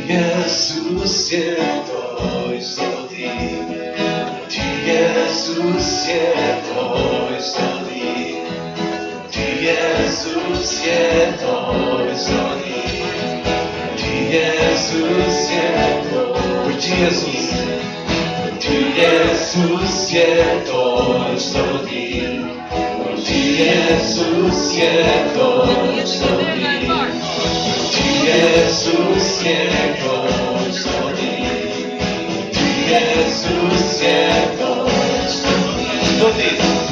Jesus jetoj sot ditë, Ty Jesus jetoj sot ditë, Ty Jesus jetoj sot ditë, Ty Jesus jetoj, për Ty Jesus, Ty Jesus jetoj sot ditë, Ty Jesus jetoj sot ditë, Ty Jesus jetoj sot ditë, Ty Jesus jetoj sot ditë.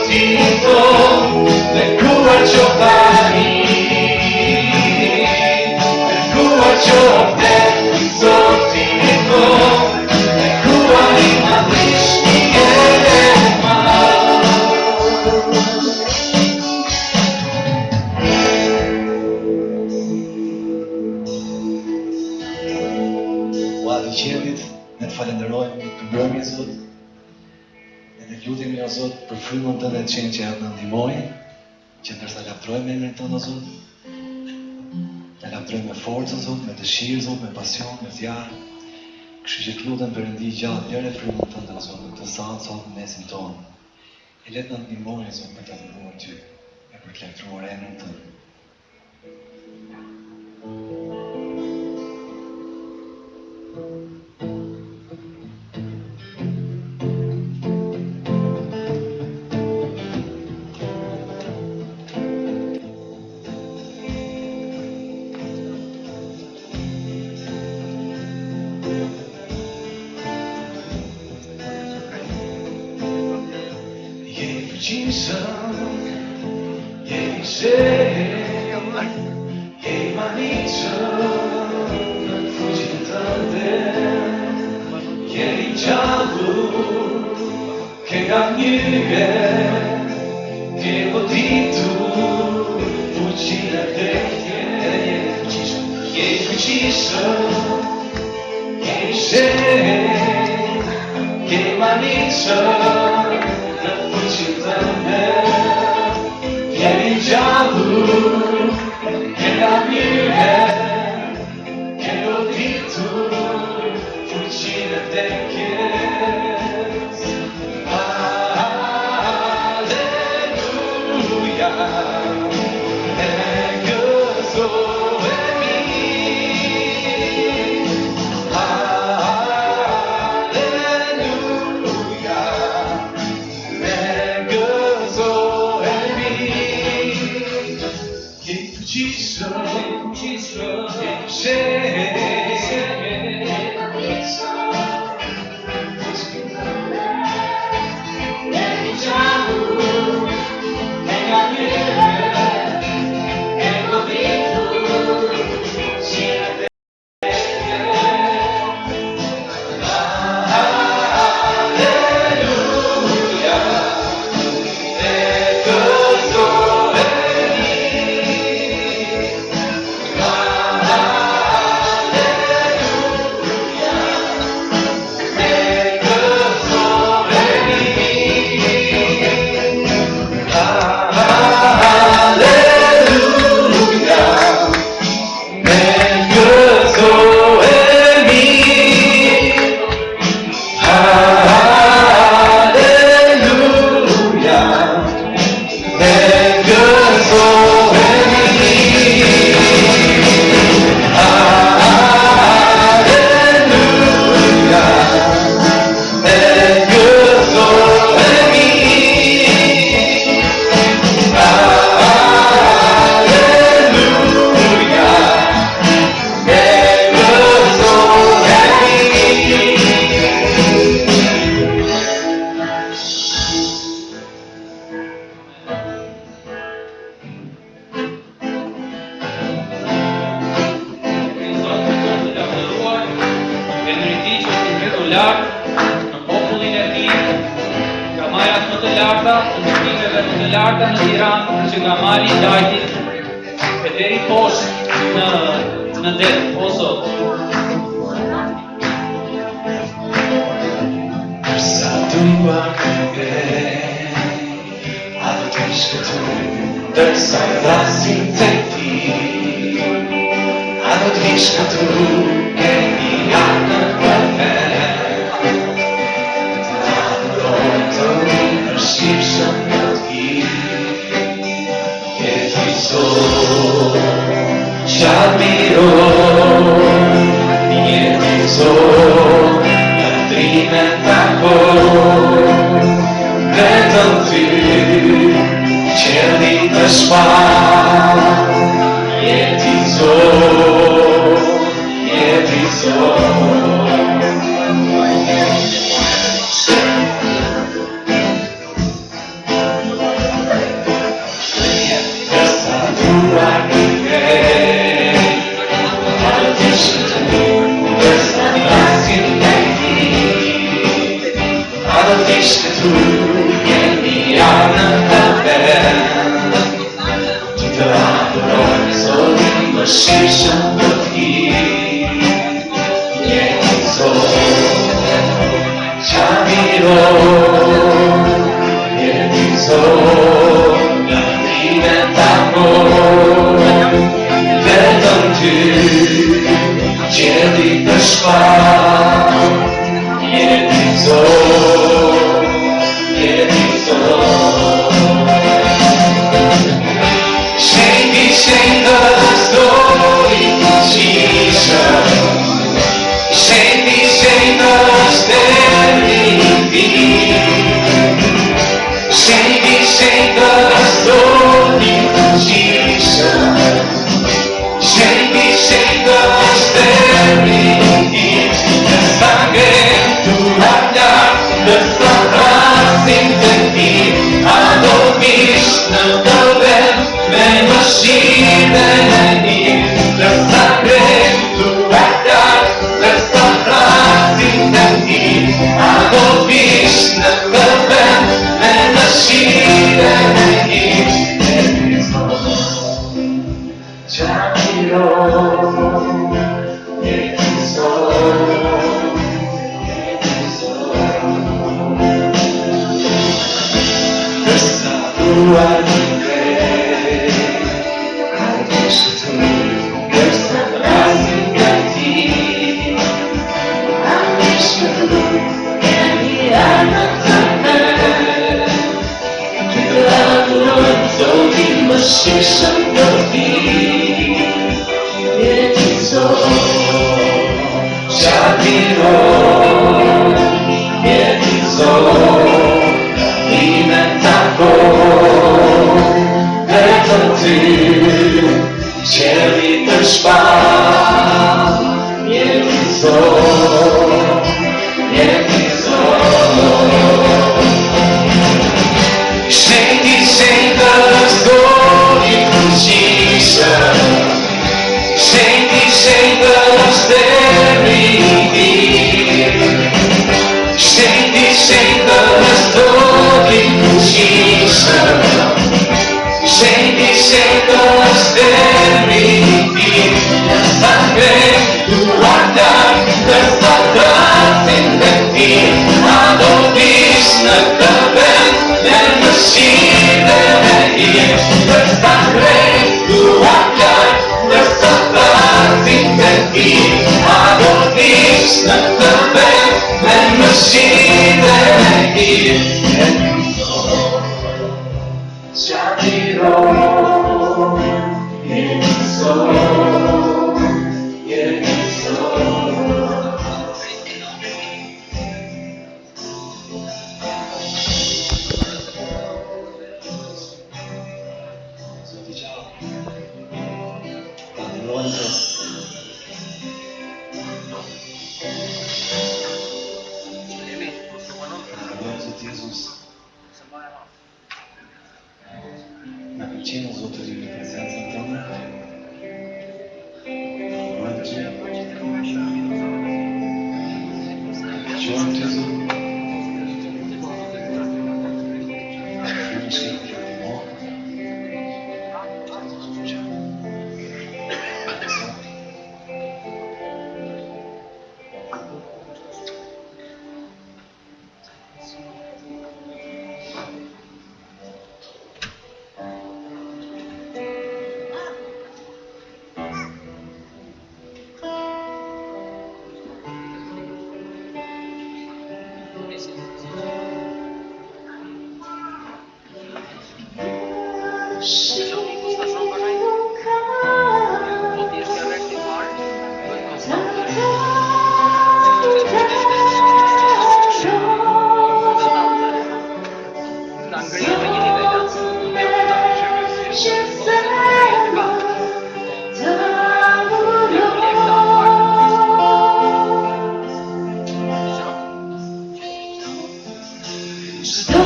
Zotin ton, bekuar qofani, bekuar qofte Zotin ton, bekuar I madhërisht qelit, ne të falenderojmë të mbrëmje Zot, edhe lutemi o Zot për frymën tënde të qenë që ja të ndihmojë, që ndërsa lafdrojmë emrin tënd o Zot, ta lafdrojmë me forcë o Zot, me dëshirë Zot, me pasion, me zjarr. Kështu që të lutem Perëndi gjatë lëre frymën tënde o Zot, në këtë sanë sot në mesin tonë. E le të na ndihmojë Zot për të adhuruar Ty e për të lavdruar emrin tënd. duar një krejt, a do t'ishtë të nuk dërsa pasin të ti, a do t'ishtë të nuk jemi janë të vend, ti të adhurojnë zotin më shishëm të ti, jemi zotin qamiro, jemi zotin në rimet amor, vetëm ty qeli të shpat, jemi zotin, jemi zotin. Shenjti shenjtës dori të qishëm, shenjti shenjtës deri ti, shenjti shenjtës dori të qishëm, shenjti shenjtës deri ti, në sangrem duar lartë, në saprasin të ti, a do mish në të vend, me mëshirë e një, në sangrem duar lartë, në saprasin të ti, a do mish në të vend, me mëshirë e një, jemi zotin qamiro, jemi zotin, jemi zotin. Dërsa duar një krejt, a do t'ishtë të nuk dërsa pasin të ti, a do t'ishtë të nuk jemi janë të vend, ti të adhurojnë zotin më shishëm të ti, jemi zotin qamiro, jemi zotin rimet amor, vetëm ty qeli të shpat, jemi zotin, jemi zotin. Shenjti shenjtës dori të qishëm, shenjti shenjtës deri ti, shenjti shenjtës dori të qishëm, shenjti shenjtës deri ti, në sangrem duar lartë, në saprasin të ti, a do t'ishtë në të vend, me mëshirë e një, në sangrem duar lartë, në saprasin të ti, a do t'ishtë në të vend, me mëshirë e një, jemi zotin qamiro, jemi zotin, jemi zotin. Zoti gjallë, ta adhurojmë Zot. Adhurojmë Zot Jezus. Na pëlqen Zotëri në prezencën tënde. Adhurojmë Ty. Quajmë Ty Zot. Sto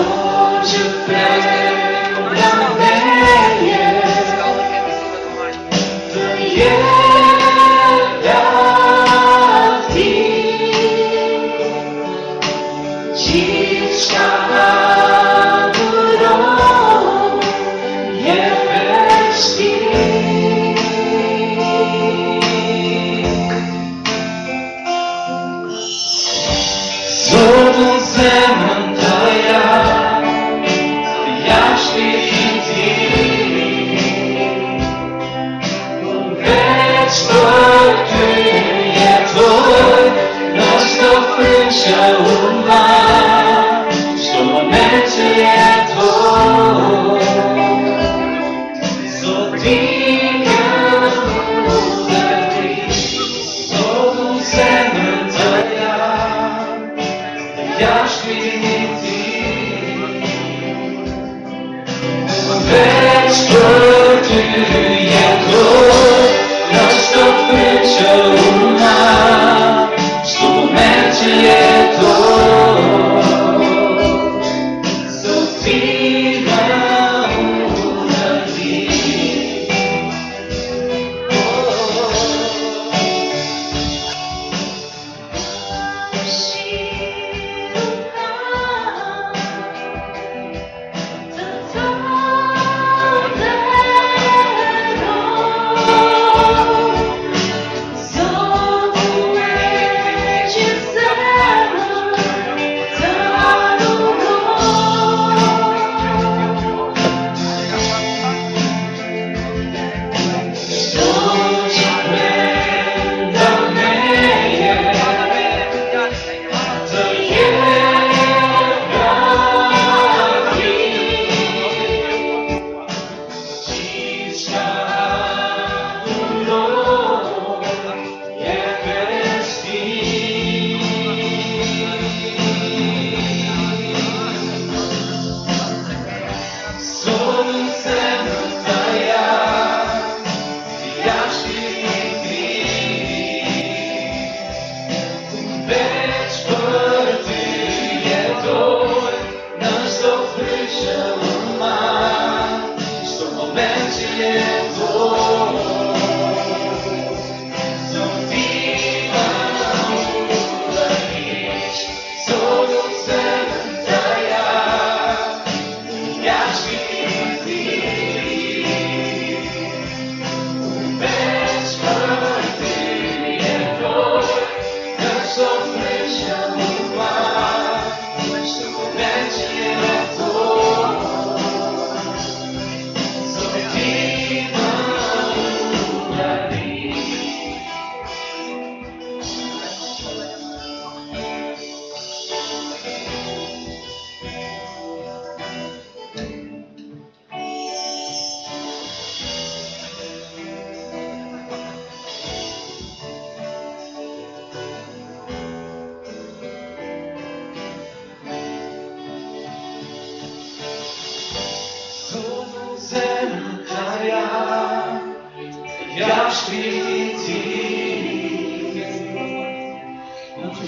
që prejnë nga meje veç për ty jetoj, në çdo fytyrë që unë marr, çdo moment që jetoj, sot ti më udhëri. Ja shpirti ti,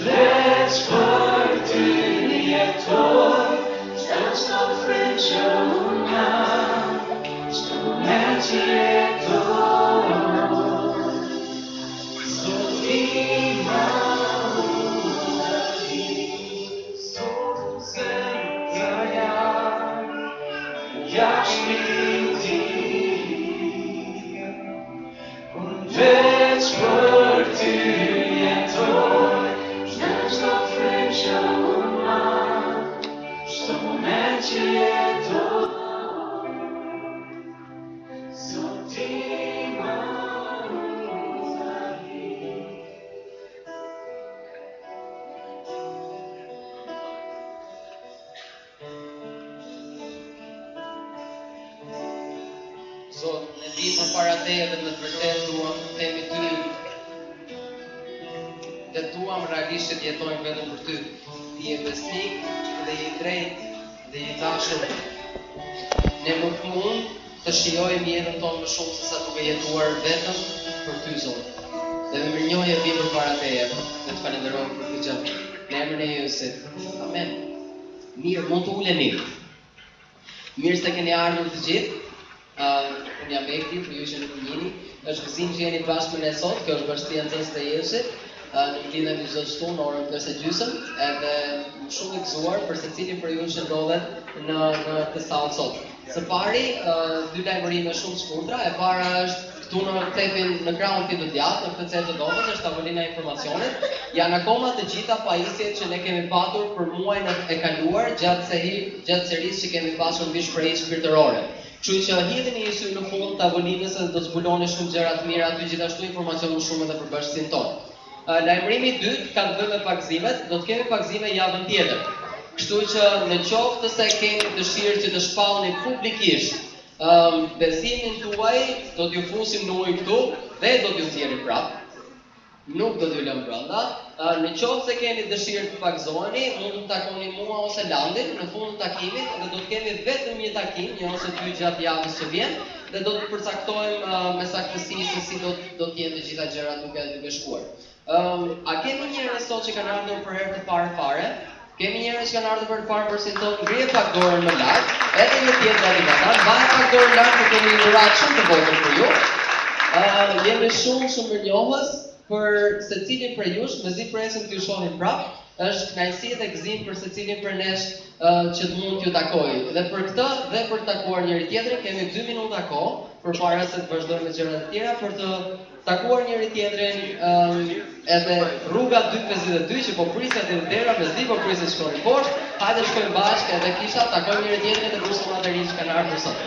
veç për ty jetoj, çdo frymë që unë marr, çdo moment që jetoj, sot ti më udhëri, sot zemrën të jap, ja shpirti ti. Veç për ty jetoj, çdo frymë që unë marr, çdo moment që jetoj, sot ti më udhëri. Zot, ne vim përpara teje dhe në të vërtetë duam të themi ty, dhe duam realisht të jetojmë vetëm për ty. Ti je besnik dhe je drejt dhe je dashur. Ne nuk mund të shijojmë jetën tonë më shumë se sa duke jetuar vetëm për ty, Zot. Dhe me mirënjohje vim përpara teje dhe të falenderojmë për këtë gjë. Në emrin e Jezusit. Amen. Mirë, mund të uleni. Mirë se keni ardhur të gjithë. Unë jam Bekti, për ju që nuk më njini. Është gëzim që jeni bashkë me ne sot, kjo është bashkëtia nxënësit e Jezusit. Në lidhem çdo shtunë në orën 5:30, edhe shumë i gëzuar për secilin për ju që ndodhet në të sallë sot. Së pari, dy lajmërime shumë shkurtra. E para është këtu në tepin në krahun tim të djathtë, në këtë cetë të dobët, është tavolina e informacionit. Janë akoma të gjitha pajisjet që ne kemi patur për muajin e kaluar gjatë serisë që kemi pasur mbi shprehje shpirtërore. Kështu që hidheni një sy në fund tavolinës dhe do të zbuloni shumë gjëra të mira aty, gjithashtu informacion më shumë edhe për bashkësinë tonë. Lajmërimi i dytë ka të bëjë me pagëzimet, do të kemi pagëzime javën tjetër. Kështu që në qoftë se keni dëshirë që të shpallni publikisht besimin tuaj, do t'ju fusim në ujë këtu dhe do t'ju nxjerrim prapë. Nuk do t'ju lëm brenda. Në qoftë se keni dëshirë të pagzoheni, mund të takoni mua ose Landin në fund të takimit dhe do të kemi vetëm një takim, një ose dy gjatë javës që vjen, dhe do të përcaktojmë me saktësi se si do të jenë të gjitha gjërat duke shkuar. A kemi njerëz sot që kanë ardhur për herë të parë fare? Kemi njerëz që kanë ardhur për të parë për si thonë, ngrije pak dorën më lart, edhe një tjetër animatar, mbani pak dorën lart, se kemi një dhuratë shumë të vogël për ju. Jemi shumë mirënjohës për secilin prej jush, mezi presim t'ju shohim prapë. Është kënaqësi dhe gëzim për secilin për nesh që të mund t'ju takoj. Dhe për këtë dhe për të takuar njëri tjetrin kemi 2 minuta kohë përpara se të vazhdojmë me gjërat e tjera për të takuar njëri tjetrin edhe rruga 252 që po priset deri dera me zi po priset shkojnë poshtë. Hajde shkojmë bashkë edhe kisha takojmë njëri tjetrin dhe personat e rinj që kanë ardhur sot.